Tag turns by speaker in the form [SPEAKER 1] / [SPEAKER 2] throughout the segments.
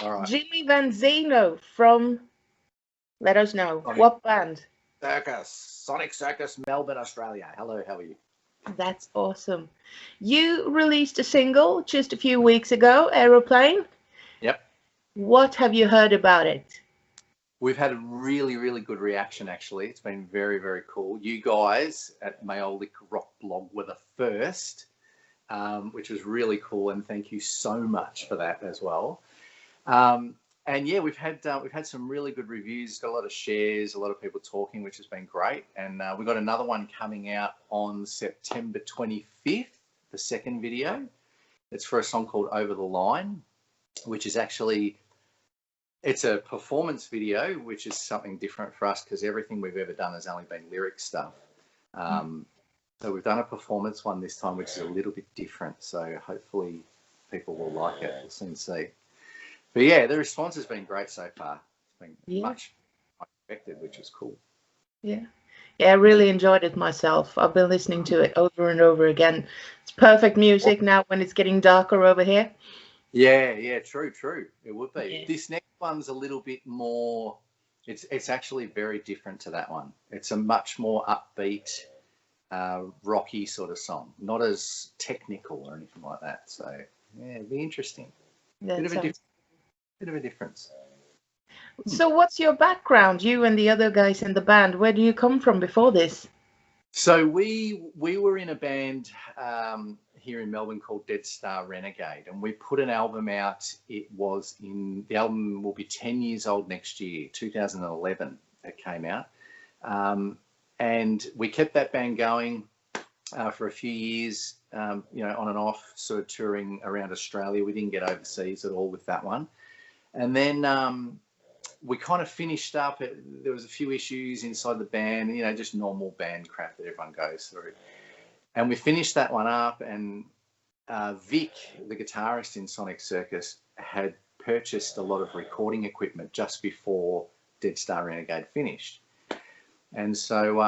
[SPEAKER 1] All right.
[SPEAKER 2] Jimmy VanZeno from, let us know, what band?
[SPEAKER 1] Sonic Circus, Melbourne, Australia. Hello, how are you?
[SPEAKER 2] That's awesome. You released a single just a few weeks ago, Aeroplane.
[SPEAKER 1] Yep.
[SPEAKER 2] What have you heard about it?
[SPEAKER 1] We've had a really, really good reaction, actually. It's been very, very cool. You guys at Maolic Rock Blog were the first, which was really cool, and thank you so much for that as well. And yeah, we've had some really good reviews, got a lot of shares, a lot of people talking, which has been great. And we've got another one coming out on September 25th, the second video. It's for a song called Over the Line, which is actually, it's a performance video, which is something different for us because everything we've ever done has only been lyric stuff. So we've done a performance one this time, which is a little bit different. So hopefully people will like it. We'll soon see. But yeah, the response has been great so far. It's been much expected, which is cool.
[SPEAKER 2] Yeah. Yeah, I really enjoyed it myself. I've been listening to it over and over again. It's perfect music now when it's getting darker over here.
[SPEAKER 1] Yeah, true. It would be.
[SPEAKER 2] Yeah.
[SPEAKER 1] This next one's a little bit more, it's actually very different to that one. It's a much more upbeat, rocky sort of song, not as technical or anything like that. So yeah, it'd be interesting. Bit of a difference.
[SPEAKER 2] So what's your background, you and the other guys in the band? Where do you come from before this?
[SPEAKER 1] So we were in a band here in Melbourne called Dead Star Renegade, and we put an album out. The album will be 10 years old next year, 2011 it came out. And we kept that band going for a few years, on and off, sort of touring around Australia. We didn't get overseas at all with that one. And then we kind of finished up. There was a few issues inside the band, just normal band crap that everyone goes through. And we finished that one up, and Vic, the guitarist in Sonic Circus, had purchased a lot of recording equipment just before Dead Star Renegade finished. And so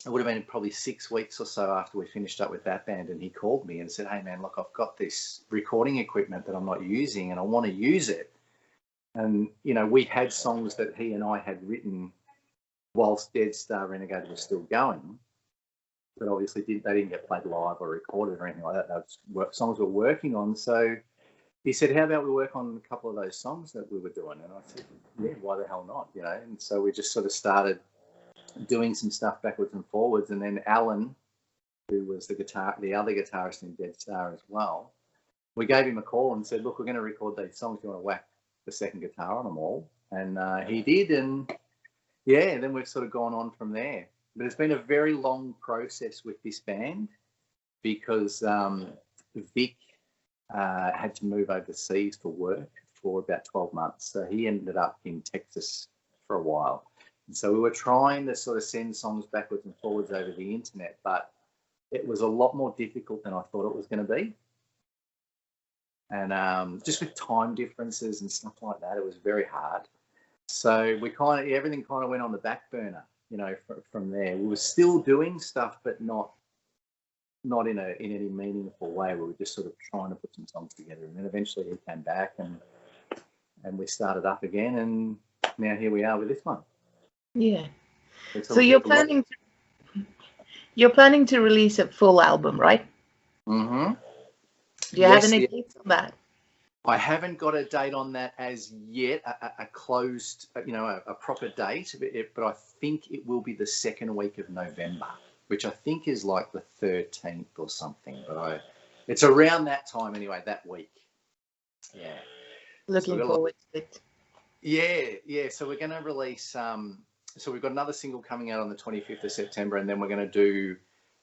[SPEAKER 1] it would have been probably 6 weeks or so after we finished up with that band, and he called me and said, "Hey man, look, I've got this recording equipment that I'm not using and I want to use it." And, we had songs that he and I had written whilst Dead Star Renegade was still going, but obviously they didn't get played live or recorded or anything like that. They were songs we're working on. So he said, "How about we work on a couple of those songs that we were doing?" And I said, "Yeah, why the hell not?" And so we just sort of started doing some stuff backwards and forwards. And then Alan, who was the other guitarist in Dead Star as well, we gave him a call and said, "Look, we're going to record these songs. Do you want to whack the second guitar on them all?" And he did, and then we've sort of gone on from there. But it's been a very long process with this band because Vic had to move overseas for work for about 12 months. So he ended up in Texas for a while. And so we were trying to sort of send songs backwards and forwards over the internet, but it was a lot more difficult than I thought it was going to be. And just with time differences and stuff like that, it was very hard. So everything kind of went on the back burner, from there. We were still doing stuff, but not in any meaningful way. We were just sort of trying to put some songs together. And then eventually he came back and we started up again, and now here we are with this one.
[SPEAKER 2] Yeah. So you're planning to release a full album, right?
[SPEAKER 1] Mm-hmm.
[SPEAKER 2] Do you have any dates on that?
[SPEAKER 1] I haven't got a date on that as yet, a closed, a proper date, but I think it will be the second week of November, which I think is like the 13th or something. But it's around that time anyway, that week. Yeah.
[SPEAKER 2] Looking forward to it.
[SPEAKER 1] Yeah. So we're going to release, so we've got another single coming out on the 25th of September, and then we're going to do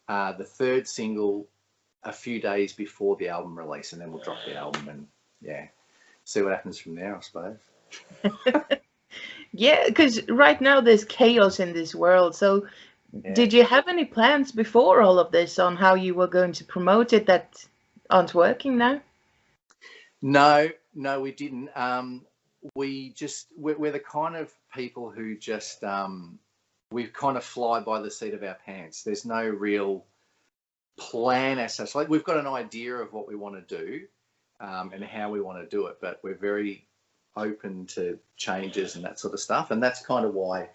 [SPEAKER 1] the third single a few days before the album release, and then we'll drop the album and see what happens from there, I suppose.
[SPEAKER 2] Yeah, because right now there's chaos in this world. So did you have any plans before all of this on how you were going to promote it that aren't working now?
[SPEAKER 1] No, we didn't. We're the kind of people who just we kind of fly by the seat of our pants. There's no real plan as such. Like, we've got an idea of what we want to do and how we want to do it, but we're very open to changes and that sort of stuff. And that's kind of why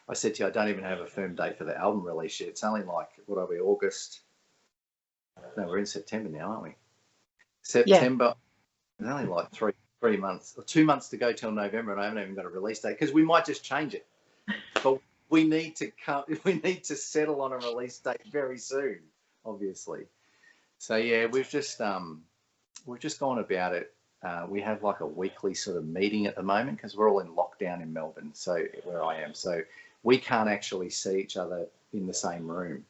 [SPEAKER 1] I said to you, I don't even have a firm date for the album release yet. It's only like, what are we, August? No, we're in September now, aren't we? September. Yeah. It's only like three months or 2 months to go till November, and I haven't even got a release date because we might just change it. But we need to settle on a release date very soon, obviously. So yeah, we've just gone about it. We have like a weekly sort of meeting at the moment because we're all in lockdown in Melbourne, so where I am. So we can't actually see each other in the same room.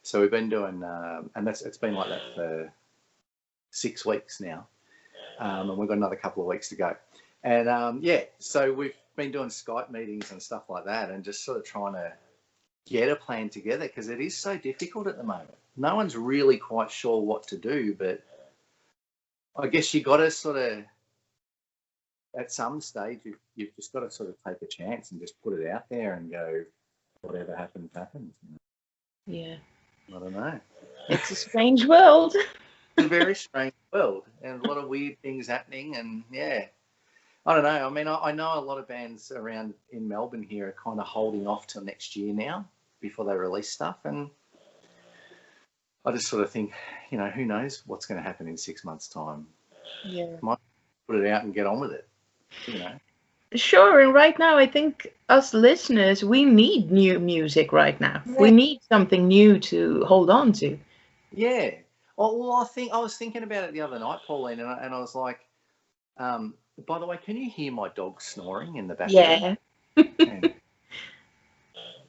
[SPEAKER 1] So we've been doing, and it's been like that for 6 weeks now, and we've got another couple of weeks to go. And yeah, so we've been doing Skype meetings and stuff like that, and just sort of trying to get a plan together because it is so difficult at the moment. No one's really quite sure what to do, but I guess you got to sort of, at some stage, you've just got to sort of take a chance and just put it out there and go, whatever happens, happens.
[SPEAKER 2] Yeah.
[SPEAKER 1] I don't know.
[SPEAKER 2] It's a strange world.
[SPEAKER 1] It's a very strange world and a lot of weird things happening. And yeah, I don't know. I mean, I know a lot of bands around in Melbourne here are kind of holding off till next year now before they release stuff. And I just sort of think, you know, who knows what's going to happen in 6 months' time.
[SPEAKER 2] Yeah.
[SPEAKER 1] Might put it out and get on with it, you know.
[SPEAKER 2] Sure, and right now I think us listeners, we need new music right now.
[SPEAKER 1] Yeah.
[SPEAKER 2] We need something new to hold on to.
[SPEAKER 1] Yeah. Well, I was thinking about it the other night, Pauline, and I was like, by the way, can you hear my dog snoring in the background?
[SPEAKER 2] Yeah.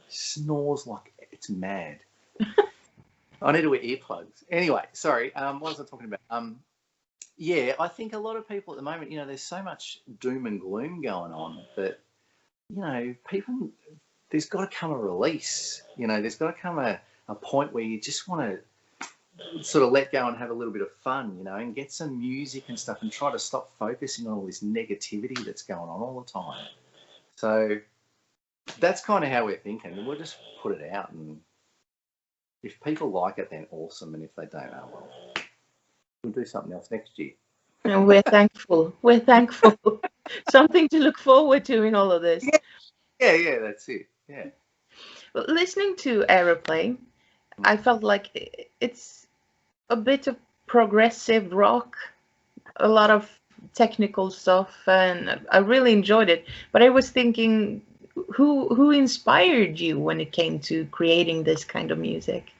[SPEAKER 1] Snores like it's mad. I need to wear earplugs. Anyway, sorry. What was I talking about? Yeah, I think a lot of people at the moment, you know, there's so much doom and gloom going on that, you know, there's got to come a release. You know, there's got to come a point where you just want to sort of let go and have a little bit of fun, you know, and get some music and stuff and try to stop focusing on all this negativity that's going on all the time. So that's kind of how we're thinking. We'll just put it out, and if people like it, then awesome. And if they don't, oh well, we'll do something else next year.
[SPEAKER 2] And we're thankful. We're thankful. Something to look forward to in all of this.
[SPEAKER 1] Yeah, that's it. Yeah.
[SPEAKER 2] Well, listening to Aeroplane, I felt like it's a bit of progressive rock, a lot of technical stuff, and I really enjoyed it. But I was thinking, who inspired you when it came to creating this kind of music?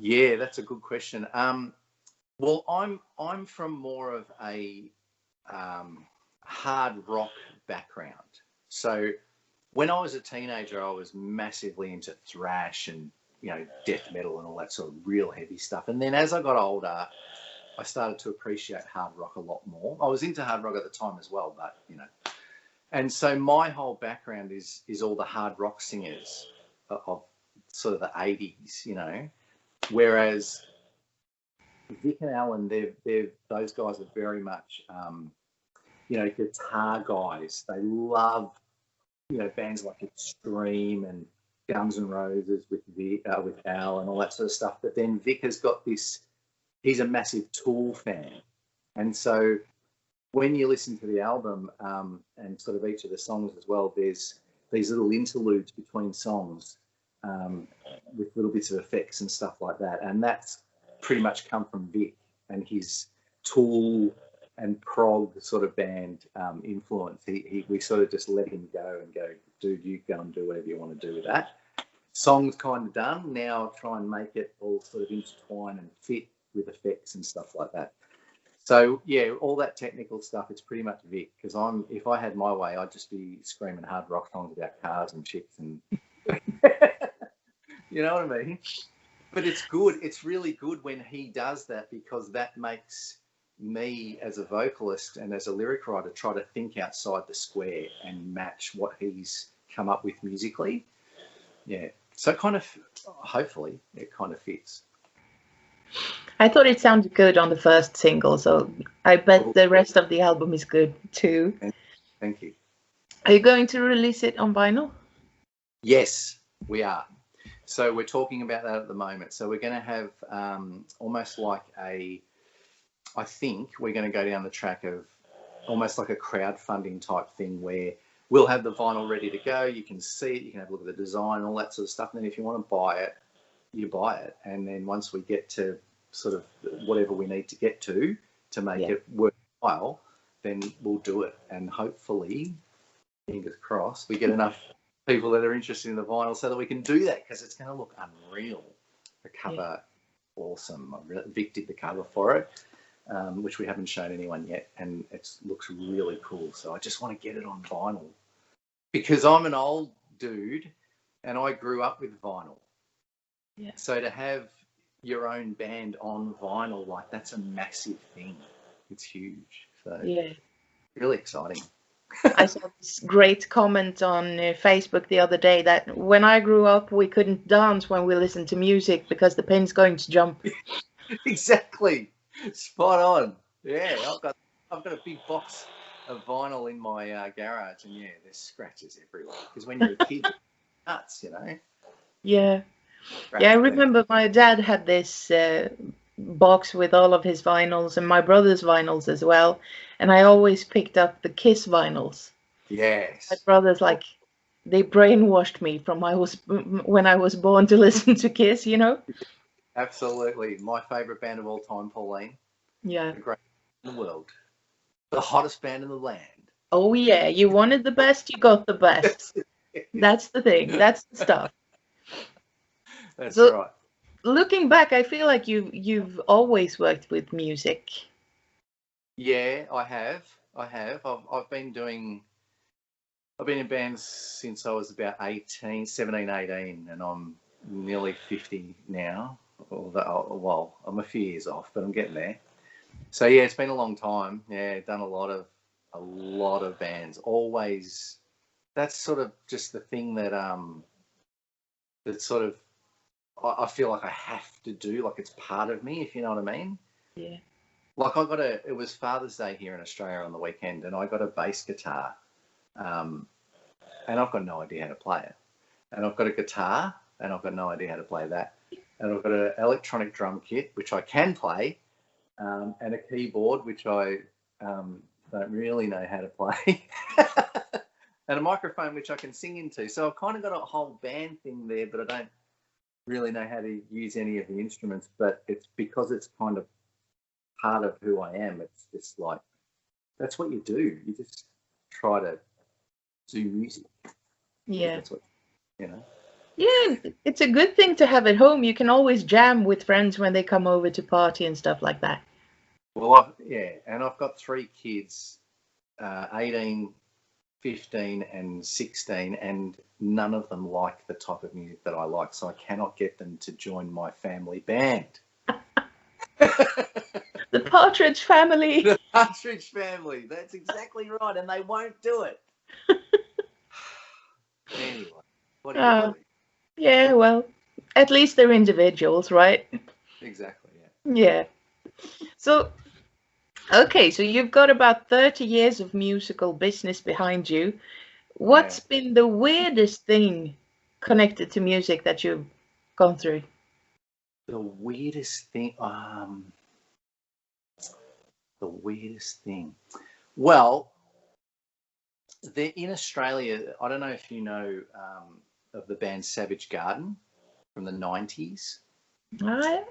[SPEAKER 1] Yeah, that's a good question. Well, I'm from more of a hard rock background. So when I was a teenager, I was massively into thrash and, you know, death metal and all that sort of real heavy stuff. And then as I got older, I started to appreciate hard rock a lot more. I was into hard rock at the time as well, but, you know. And so my whole background is all the hard rock singers of sort of the 80s, you know, whereas Vic and Alan, those guys are very much, you know, guitar guys. They love, you know, bands like Extreme and Guns N' Roses with Al and all that sort of stuff. But then Vic has got this, he's a massive Tool fan. And so when you listen to the album and sort of each of the songs as well, there's these little interludes between songs with little bits of effects and stuff like that. And that's pretty much come from Vic and his Tool and prog sort of band influence. We sort of just let him go and go, dude, you go and do whatever you want to do with that. Song's kind of done. Now try and make it all sort of intertwine and fit with effects and stuff like that. So yeah, all that technical stuff, it's pretty much Vic, because if I had my way, I'd just be screaming hard rock songs about cars and chicks and you know what I mean? But it's good. It's really good when he does that, because that makes me as a vocalist and as a lyric writer try to think outside the square and match what he's come up with musically. Yeah. So kind of, hopefully, it kind of fits.
[SPEAKER 2] I thought it sounded good on the first single, so I bet the rest of the album is good too.
[SPEAKER 1] Thank you.
[SPEAKER 2] Are you going to release it on vinyl?
[SPEAKER 1] Yes, we are. So we're talking about that at the moment. So we're going to have almost like I think we're going to go down the track of almost like a crowdfunding type thing where we'll have the vinyl ready to go. You can see it. You can have a look at the design, all that sort of stuff. And then if you want to buy it, you buy it. And then once we get to sort of whatever we need to get to make it worthwhile, then we'll do it. And hopefully, fingers crossed, we get enough people that are interested in the vinyl so that we can do that, because it's going to look unreal. The cover, awesome. Vic did the cover for it, which we haven't shown anyone yet, and it looks really cool. So I just want to get it on vinyl, because I'm an old dude and I grew up with vinyl. Yeah. So to have your own band on vinyl, like, that's a massive thing. It's huge. So really exciting.
[SPEAKER 2] I saw this great comment on Facebook the other day that when I grew up, we couldn't dance when we listened to music because the pin's going to jump.
[SPEAKER 1] Exactly. Spot on. Yeah, I've got a big box of vinyl in my garage, and there's scratches everywhere, because when you're a kid, it's nuts, you know.
[SPEAKER 2] Yeah. Yeah, I remember my dad had this box with all of his vinyls and my brother's vinyls as well, and I always picked up the Kiss vinyls.
[SPEAKER 1] Yes.
[SPEAKER 2] My brothers, like, they brainwashed me from when I was born to listen to Kiss, you know.
[SPEAKER 1] Absolutely. My favourite band of all time, Pauline.
[SPEAKER 2] Yeah.
[SPEAKER 1] The greatest in the world. The hottest band in the land.
[SPEAKER 2] Oh, yeah. You wanted the best, you got the best. That's the thing. That's the stuff.
[SPEAKER 1] That's right.
[SPEAKER 2] Looking back, I feel like you've always worked with music.
[SPEAKER 1] Yeah, I have. I've been in bands since I was about 17, 18, and I'm nearly 50 now. Well, I'm a few years off, but I'm getting there. So yeah, it's been a long time. Yeah, done a lot of bands. Always, that's sort of just the thing that that sort of I feel like I have to do. Like, it's part of me, if you know what I mean.
[SPEAKER 2] Yeah.
[SPEAKER 1] Like, it was Father's Day here in Australia on the weekend, and I got a bass guitar, and I've got no idea how to play it. And I've got a guitar, and I've got no idea how to play that. And I've got an electronic drum kit, which I can play, and a keyboard, which I don't really know how to play, and a microphone, which I can sing into. So I've kind of got a whole band thing there, but I don't really know how to use any of the instruments. But it's because it's kind of part of who I am. It's just like, that's what you do. You just try to do music.
[SPEAKER 2] Yeah.
[SPEAKER 1] That's what, you know.
[SPEAKER 2] Yeah, it's a good thing to have at home. You can always jam with friends when they come over to party and stuff like that.
[SPEAKER 1] Well, and I've got 3 kids, 18, 15 and 16, and none of them like the type of music that I like, so I cannot get them to join my family band.
[SPEAKER 2] The Partridge Family.
[SPEAKER 1] The Partridge Family. That's exactly right, and they won't do it. Anyway, what do you do?
[SPEAKER 2] Yeah, well, at least they're individuals, right?
[SPEAKER 1] Exactly,
[SPEAKER 2] yeah. So, okay, so you've got about 30 years of musical business behind you. What's been the weirdest thing connected to music that you've gone through?
[SPEAKER 1] The weirdest thing? Well, in Australia, I don't know if you know of the band Savage Garden from the 90s.
[SPEAKER 2] Oh,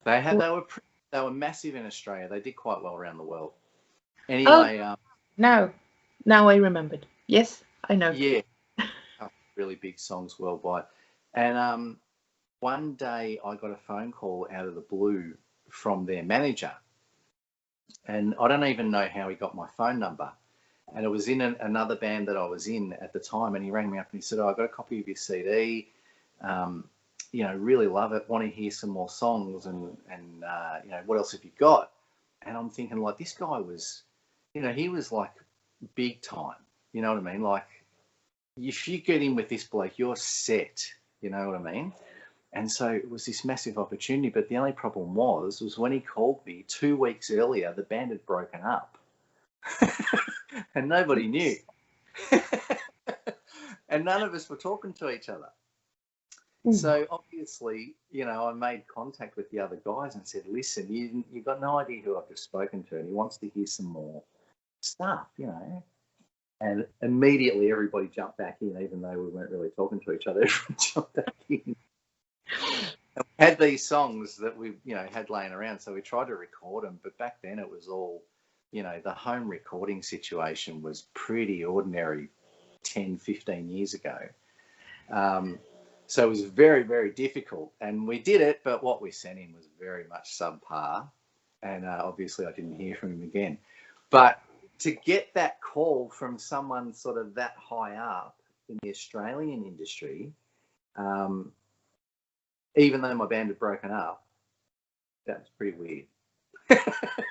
[SPEAKER 1] yeah. They were massive in Australia. They did quite well around the world. Anyway,
[SPEAKER 2] now I remembered. Yes, I know.
[SPEAKER 1] Yeah, really big songs worldwide. And one day I got a phone call out of the blue from their manager, and I don't even know how he got my phone number. And it was in another band that I was in at the time, and he rang me up and he said, "Oh, I got a copy of your CD. Really love it. Want to hear some more songs, and what else have you got?" And I'm thinking, like, this guy was, he was like big time. You know what I mean? Like, if you get in with this bloke, you're set. You know what I mean? And so it was this massive opportunity. But the only problem was when he called me 2 weeks earlier, the band had broken up. And nobody knew. And none of us were talking to each other. So obviously, I made contact with the other guys and said, "Listen, you got no idea who I've just spoken to, and he wants to hear some more. stuff, you know. And immediately everybody jumped back in, even though we weren't really talking to each other. Everyone jumped back in. And we had these songs that we, you know, had laying around, so we tried to record them. But back then it was all, you know, the home recording situation was pretty ordinary 10, 15 years ago. So it was very, very difficult. And we did it, but what we sent in was very much subpar. And obviously I didn't hear from him again. But to get that call from someone sort of that high up in the Australian industry, even though my band had broken up, that was pretty weird.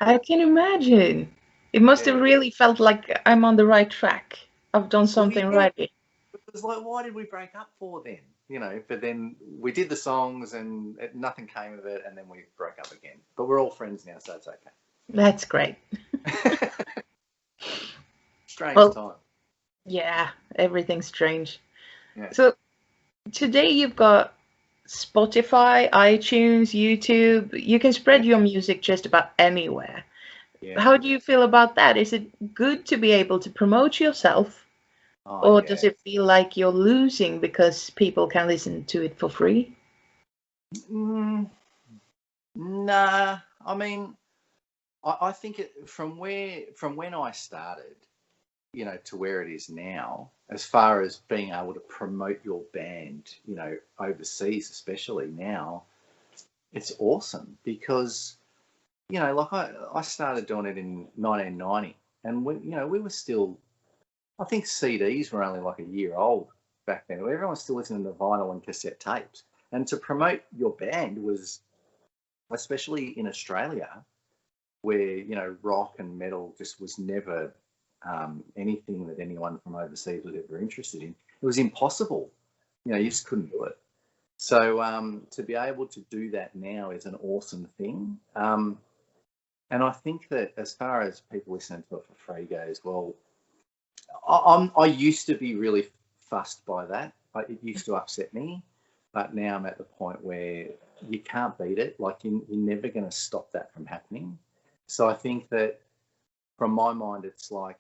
[SPEAKER 2] I can imagine. It must have really felt like I'm on the right track. I've done something right.
[SPEAKER 1] It was like, why did we break up for then? You know, but then we did the songs and nothing came of it, and then we broke up again. But we're all friends now, so it's okay.
[SPEAKER 2] That's great.
[SPEAKER 1] Strange time.
[SPEAKER 2] Yeah, everything's strange.
[SPEAKER 1] Yeah.
[SPEAKER 2] So today you've got Spotify, iTunes, YouTube. You can spread your music just about anywhere. Yeah. How do you feel about that? Is it good to be able to promote yourself? Or does it feel like you're losing because people can listen to it for free?
[SPEAKER 1] Nah. I mean, I think from when I started, you know, to where it is now, as far as being able to promote your band, you know, overseas, especially now, it's awesome because, you know, like I started doing it in 1990, and we were still, I think CDs were only like a year old back then. Everyone was still listening to vinyl and cassette tapes. And to promote your band was, especially in Australia, where, you know, rock and metal just was never anything that anyone from overseas was ever interested in. It was impossible. You know, you just couldn't do it. So to be able to do that now is an awesome thing. And I think that as far as people listening to it for free goes, well, I used to be really fussed by that. It used to upset me, but now I'm at the point where you can't beat it. Like you're never going to stop that from happening. So I think that from my mind, it's like,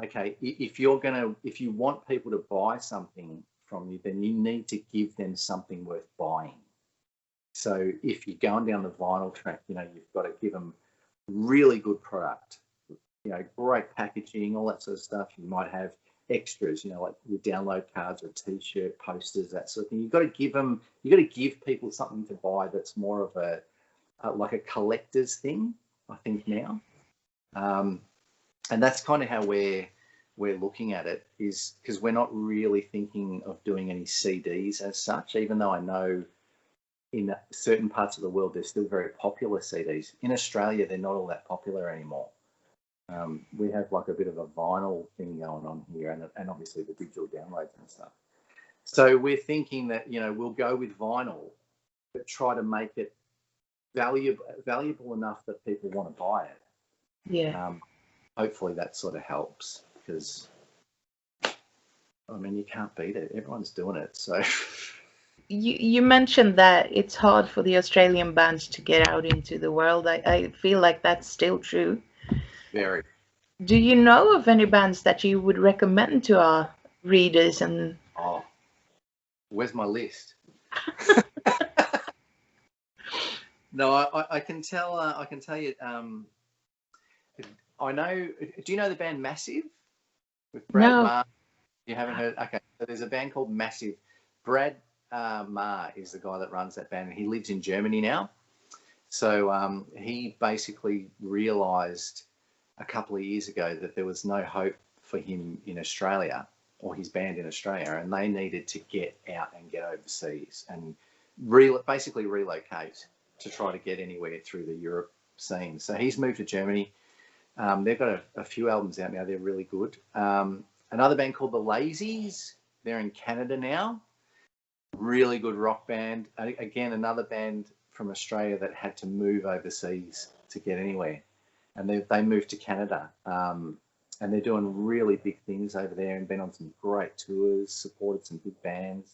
[SPEAKER 1] okay, if you want people to buy something from you, then you need to give them something worth buying. So if you're going down the vinyl track, you know, you've got to give them really good product. You know, great packaging, all that sort of stuff. You might have extras, you know, like your download cards or T-shirt, posters, that sort of thing. You've got to give people something to buy that's more of a like a collector's thing, I think now. And that's kind of how we're looking at it, is because we're not really thinking of doing any CDs as such, even though I know in certain parts of the world they're still very popular CDs. In Australia, they're not all that popular anymore. We have like a bit of a vinyl thing going on here, and obviously the digital downloads and stuff. So we're thinking that, you know, we'll go with vinyl, but try to make it valuable enough that people want to buy it.
[SPEAKER 2] Yeah.
[SPEAKER 1] Hopefully that sort of helps, because, I mean, you can't beat it. Everyone's doing it, so.
[SPEAKER 2] You mentioned that it's hard for the Australian bands to get out into the world. I feel like that's still true.
[SPEAKER 1] Very.
[SPEAKER 2] Do you know of any bands that you would recommend to our readers? And
[SPEAKER 1] where's my list? No, I can tell. I can tell you. I know. Do you know the band Massive? With Brad Marr. You haven't heard? Okay, so there's a band called Massive. Brad Marr is the guy that runs that band. He lives in Germany now. So he basically realised a couple of years ago that there was no hope for him in Australia, or his band in Australia, and they needed to get out and get overseas and basically relocate to try to get anywhere through the Europe scene. So he's moved to Germany. They've got a few albums out now. They're really good. Another band called The Lazies. They're in Canada now. Really good rock band. Again, another band from Australia that had to move overseas to get anywhere. And they moved to Canada. And they're doing really big things over there and been on some great tours, supported some big bands.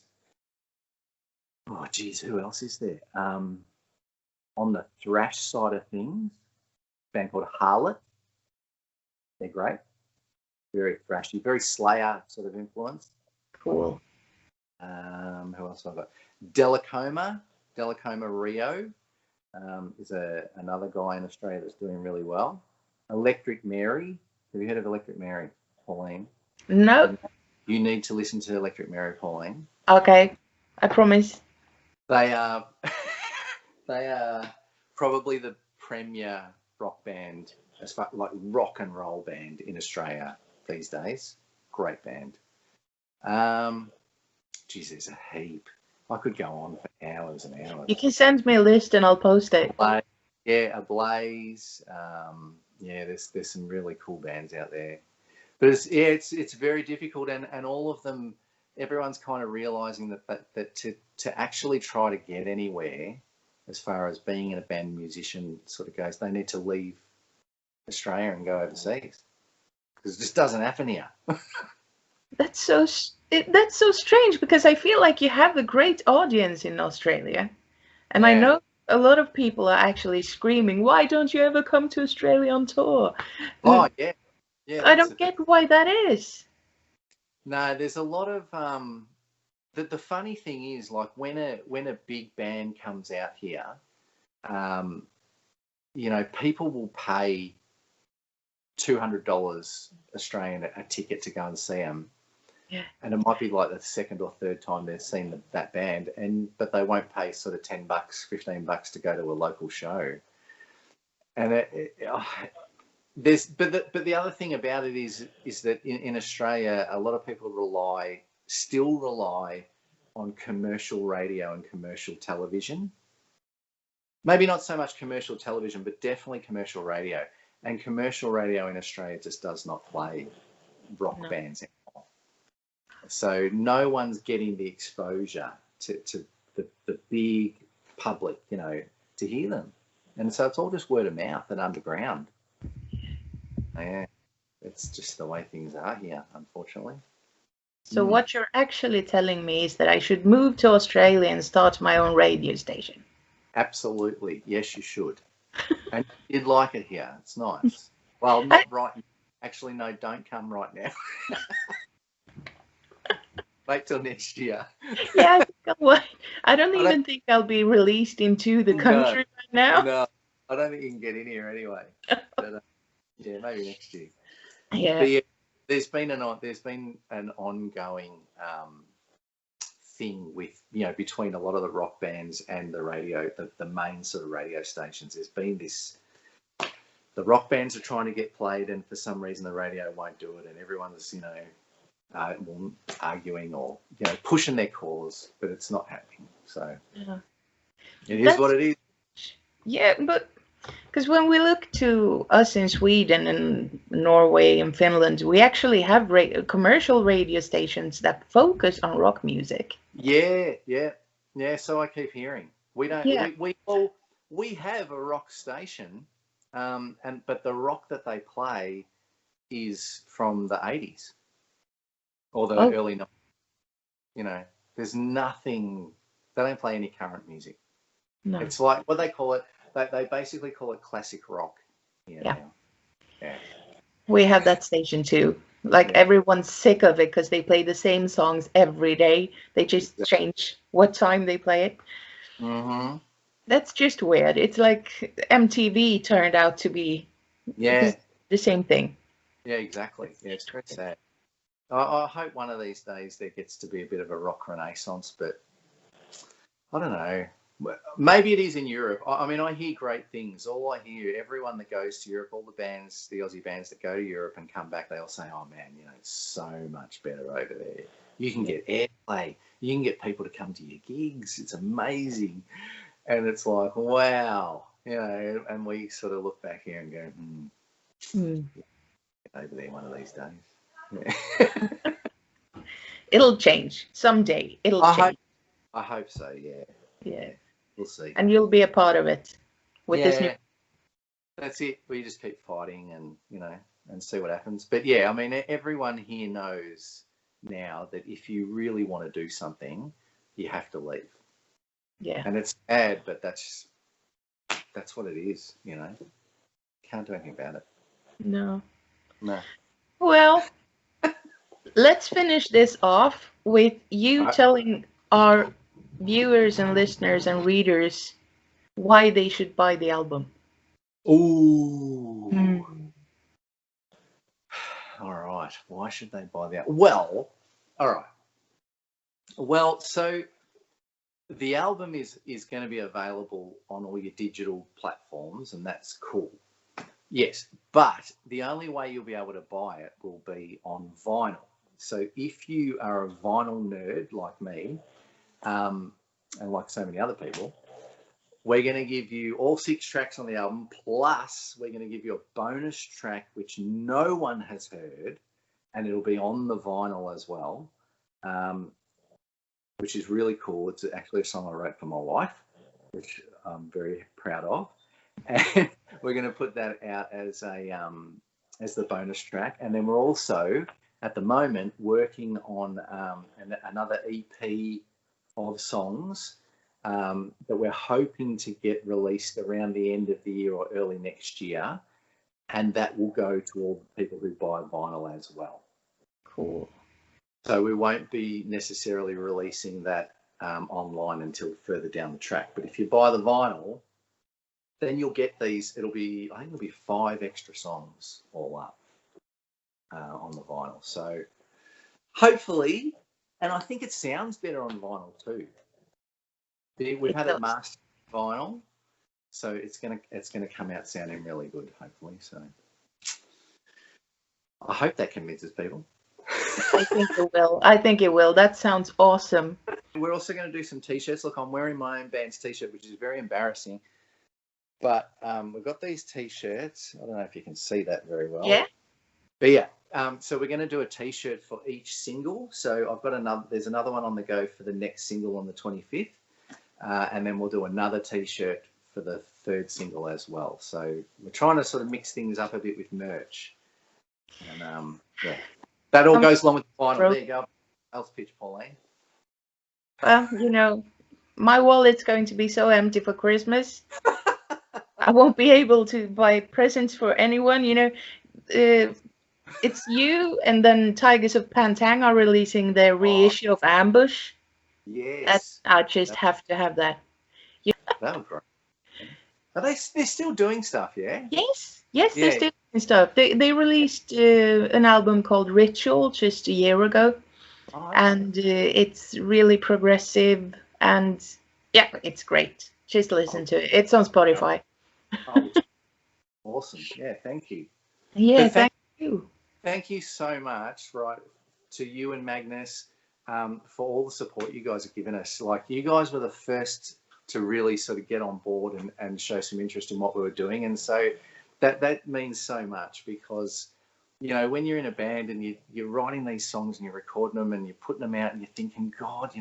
[SPEAKER 1] Oh, geez, who else is there? On the thrash side of things, a band called Harlot. They're great. very thrashy, very Slayer sort of influence.
[SPEAKER 2] Cool.
[SPEAKER 1] Who else have I got? Delacoma Rio is another guy in Australia that's doing really well. Electric Mary. Have you heard of Electric Mary, Pauline?
[SPEAKER 2] No.
[SPEAKER 1] You need to listen to Electric Mary, Pauline.
[SPEAKER 2] Okay, I promise.
[SPEAKER 1] They are probably the premier rock band, as far like rock and roll band in Australia these days. Great band. Geez, there's a heap. I could go on for hours and hours.
[SPEAKER 2] You can send me a list and I'll post it.
[SPEAKER 1] Ablaze. There's some really cool bands out there. But it's very difficult, and all of them, everyone's kind of realizing that to actually try to get anywhere as far as being a band musician sort of goes, they need to leave Australia and go overseas, because it just doesn't happen here.
[SPEAKER 2] That's so strange, because I feel like you have a great audience in Australia, and I know a lot of people are actually screaming, "Why don't you ever come to Australia on tour?"
[SPEAKER 1] Oh yeah. Yeah,
[SPEAKER 2] I don't get why that is.
[SPEAKER 1] No, there's a lot of the funny thing is, like when a big band comes out here, people will pay $200 Australian a ticket to go and see them.
[SPEAKER 2] Yeah.
[SPEAKER 1] And it might be like the second or third time they've seen that band, but they won't pay sort of $10, $15 to go to a local show. And but the other thing about it is that in Australia, a lot of people still rely on commercial radio and commercial television. Maybe not so much commercial television, but definitely commercial radio. And commercial radio in Australia just does not play rock bands anymore. So no one's getting the exposure to the big public, to hear them. And so it's all just word of mouth and underground. Yeah, it's just the way things are here, unfortunately.
[SPEAKER 2] So what you're actually telling me is that I should move to Australia and start my own radio station.
[SPEAKER 1] Absolutely. Yes, you should. And you'd like it here. It's nice. Well, not right now. Actually, no, don't come right now. Wait till next year.
[SPEAKER 2] Yeah, I think I'll wait. I don't even think I'll be released into the country right now.
[SPEAKER 1] No, I don't think you can get in here anyway. But, yeah, maybe next year.
[SPEAKER 2] Yeah.
[SPEAKER 1] But yeah, there's been an ongoing thing with between a lot of the rock bands and the radio, the main sort of radio stations. There's been this. The rock bands are trying to get played, and for some reason the radio won't do it, and everyone's arguing or pushing their cause, but it's not happening. So it is what it is.
[SPEAKER 2] Yeah, but because when we look to us in Sweden and Norway and Finland, we actually have commercial radio stations that focus on rock music.
[SPEAKER 1] Yeah. So I keep hearing we don't. Yeah. We have a rock station, but the rock that they play is from the 80s or the early 90s. There's nothing. They don't play any current music. No. It's like what they call it. They basically call it classic rock. Yeah.
[SPEAKER 2] We have that station too. Everyone's sick of it because they play the same songs every day. They just change what time they play it.
[SPEAKER 1] Mm-hmm.
[SPEAKER 2] That's just weird. It's like MTV turned out to be the same thing.
[SPEAKER 1] Yeah, exactly. Yeah, it's very sad. I hope one of these days there gets to be a bit of a rock renaissance, but I don't know. Maybe it is in Europe. I mean, I hear great things. All I hear, everyone that goes to Europe, all the bands, the Aussie bands that go to Europe and come back, they all say, "Oh man, it's so much better over there. You can get airplay. You can get people to come to your gigs. It's amazing." And it's like, wow, and we sort of look back here and go, get over there one of these days. Yeah.
[SPEAKER 2] It'll change someday. It'll change.
[SPEAKER 1] I hope so. Yeah.
[SPEAKER 2] Yeah.
[SPEAKER 1] We'll see.
[SPEAKER 2] And you'll be a part of it with this new.
[SPEAKER 1] That's it. We just keep fighting and see what happens. But yeah, I mean, everyone here knows now that if you really want to do something, you have to leave.
[SPEAKER 2] Yeah.
[SPEAKER 1] And it's sad, but that's what it is. Can't do anything about it.
[SPEAKER 2] No.
[SPEAKER 1] No.
[SPEAKER 2] Well, let's finish this off with you
[SPEAKER 1] Right.
[SPEAKER 2] telling our viewers and listeners and readers why they should buy the album.
[SPEAKER 1] Ooh. All right. Why should they buy the album? Well, all right. Well, so the album is going to be available on all your digital platforms, and that's cool. Yes, but the only way you'll be able to buy it will be on vinyl. So if you are a vinyl nerd like me, and like so many other people, we're going to give you all 6 tracks on the album, plus we're going to give you a bonus track which no one has heard, and it'll be on the vinyl as well, which is really cool. It's actually a song I wrote for my wife, which I'm very proud of. And we're going to put that out as the bonus track. And then we're also, at the moment, working on another EP of songs that we're hoping to get released around the end of the year or early next year. And that will go to all the people who buy vinyl as well.
[SPEAKER 2] Cool. So
[SPEAKER 1] we won't be necessarily releasing that online until further down the track. But if you buy the vinyl, then you'll get these. I think it'll be 5 extra songs all up on the vinyl. So hopefully, and I think it sounds better on vinyl too. We've had it mastered vinyl, so it's gonna come out sounding really good, hopefully. So I hope that convinces people.
[SPEAKER 2] I think it will. I think it will. That sounds awesome.
[SPEAKER 1] We're also going to do some T-shirts. Look, I'm wearing my own band's T-shirt, which is very embarrassing. But we've got these T-shirts. I don't know if you can see that very well.
[SPEAKER 2] Yeah.
[SPEAKER 1] But yeah, so we're going to do a T-shirt for each single. So I've got there's another one on the go for the next single on the 25th. And then we'll do another T-shirt for the 3rd single as well. So we're trying to sort of mix things up a bit with merch. And yeah, that all goes along with the vinyl. There you go. Else pitch, Pauline.
[SPEAKER 2] Well, my wallet's going to be so empty for Christmas. I won't be able to buy presents for anyone. It's you, and then Tigers of Pantang are releasing their reissue of Ambush.
[SPEAKER 1] Yes.
[SPEAKER 2] I just have to have that.
[SPEAKER 1] That was great. Are they're still doing stuff, yeah?
[SPEAKER 2] Yes, they're still doing stuff. They released an album called Ritual just a year ago. Oh, okay. And it's really progressive, and yeah, it's great. Just listen to it. It's on Spotify.
[SPEAKER 1] Oh, awesome. Yeah, thank you.
[SPEAKER 2] Yeah, thank you.
[SPEAKER 1] Thank you so much, right, to you and Magnus for all the support you guys have given us. Like, you guys were the first to really sort of get on board and show some interest in what we were doing. And so that means so much, because when you're in a band and you're writing these songs and you're recording them and you're putting them out and you're thinking, God,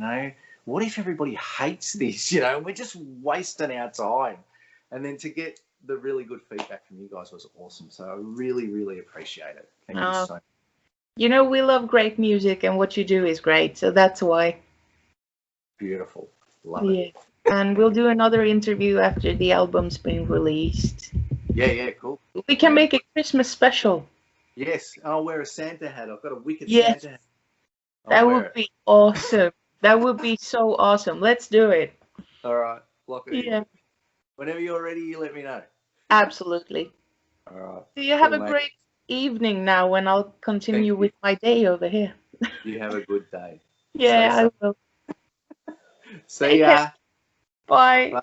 [SPEAKER 1] what if everybody hates this? We're just wasting our time. And then to get the really good feedback from you guys was awesome. So I really, really appreciate it. Thank you so much.
[SPEAKER 2] We love great music, and what you do is great. So that's why.
[SPEAKER 1] Beautiful. Love it.
[SPEAKER 2] And we'll do another interview after the album's been released.
[SPEAKER 1] Yeah, cool.
[SPEAKER 2] We can make a Christmas special.
[SPEAKER 1] Yes, I'll wear a Santa hat. I've got a wicked Santa hat.
[SPEAKER 2] That would be awesome. That would be so awesome. Let's do it.
[SPEAKER 1] All right. Lock it in.
[SPEAKER 2] Yeah.
[SPEAKER 1] Whenever you're ready, you let me know.
[SPEAKER 2] Absolutely.
[SPEAKER 1] All right.
[SPEAKER 2] So you have a great evening now, and I'll continue with my day over here.
[SPEAKER 1] You have a good day.
[SPEAKER 2] Yeah, I will.
[SPEAKER 1] See ya.
[SPEAKER 2] Bye.